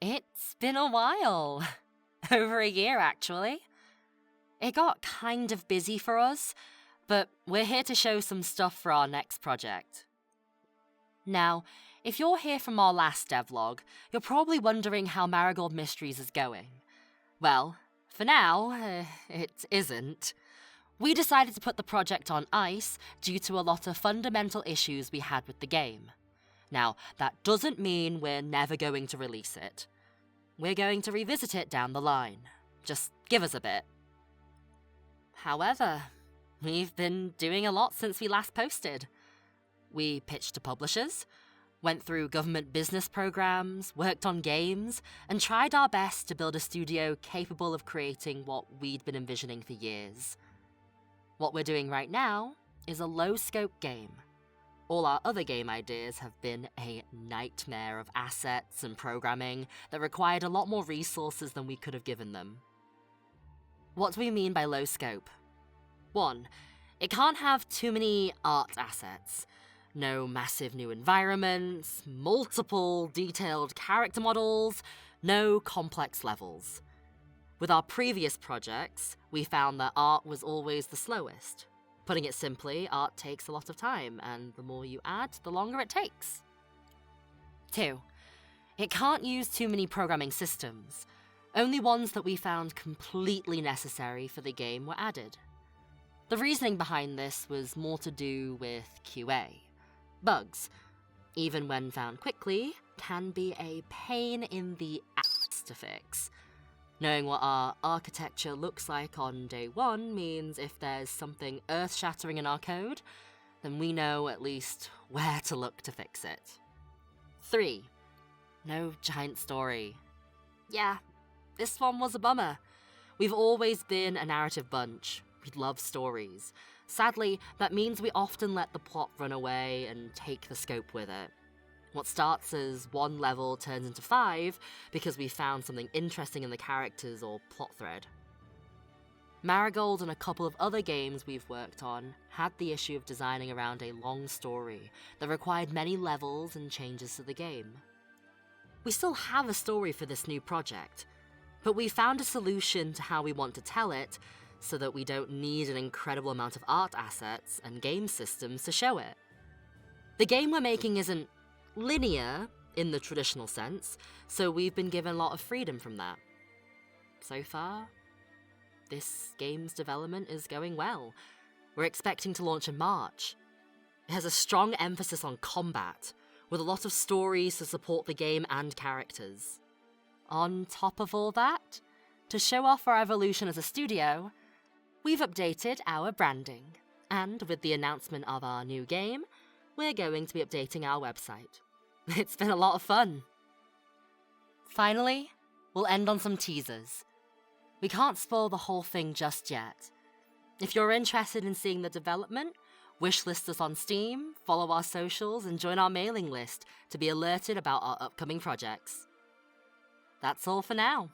It's been a while. Over a year, actually. It got kind of busy for us, but we're here to show some stuff for our next project. Now, if you're here from our last devlog, you're probably wondering how Marigold Mysteries is going. Well, for now, it isn't. We decided to put the project on ice due to a lot of fundamental issues we had with the game. Now, that doesn't mean we're never going to release it. We're going to revisit it down the line. Just give us a bit. However, we've been doing a lot since we last posted. We pitched to publishers, went through government business programs, worked on games, and tried our best to build a studio capable of creating what we'd been envisioning for years. What we're doing right now is a low-scope game. All our other game ideas have been a nightmare of assets and programming that required a lot more resources than we could have given them. What do we mean by low scope? 1. It can't have too many art assets. No massive new environments, multiple detailed character models, no complex levels. With our previous projects, we found that art was always the slowest. Putting it simply, art takes a lot of time, and the more you add, the longer it takes. 2. It can't use too many programming systems. Only ones that we found completely necessary for the game were added. The reasoning behind this was more to do with QA. Bugs, even when found quickly, can be a pain in the ass to fix. Knowing what our architecture looks like on day one means if there's something earth-shattering in our code, then we know at least where to look to fix it. 3. No giant story. Yeah, this one was a bummer. We've always been a narrative bunch. We love stories. Sadly, that means we often let the plot run away and take the scope with it. What starts as 1 level turns into 5 because we found something interesting in the characters or plot thread. Marigold and a couple of other games we've worked on had the issue of designing around a long story that required many levels and changes to the game. We still have a story for this new project, but we found a solution to how we want to tell it so that we don't need an incredible amount of art assets and game systems to show it. The game we're making isn't linear in the traditional sense, so we've been given a lot of freedom from that. So far, this game's development is going well. We're expecting to launch in March. It has a strong emphasis on combat, with a lot of stories to support the game and characters. On top of all that, to show off our evolution as a studio, we've updated our branding, and with the announcement of our new game, we're going to be updating our website. It's been a lot of fun. Finally, we'll end on some teasers. We can't spoil the whole thing just yet. If you're interested in seeing the development, wishlist us on Steam, follow our socials, and join our mailing list to be alerted about our upcoming projects. That's all for now.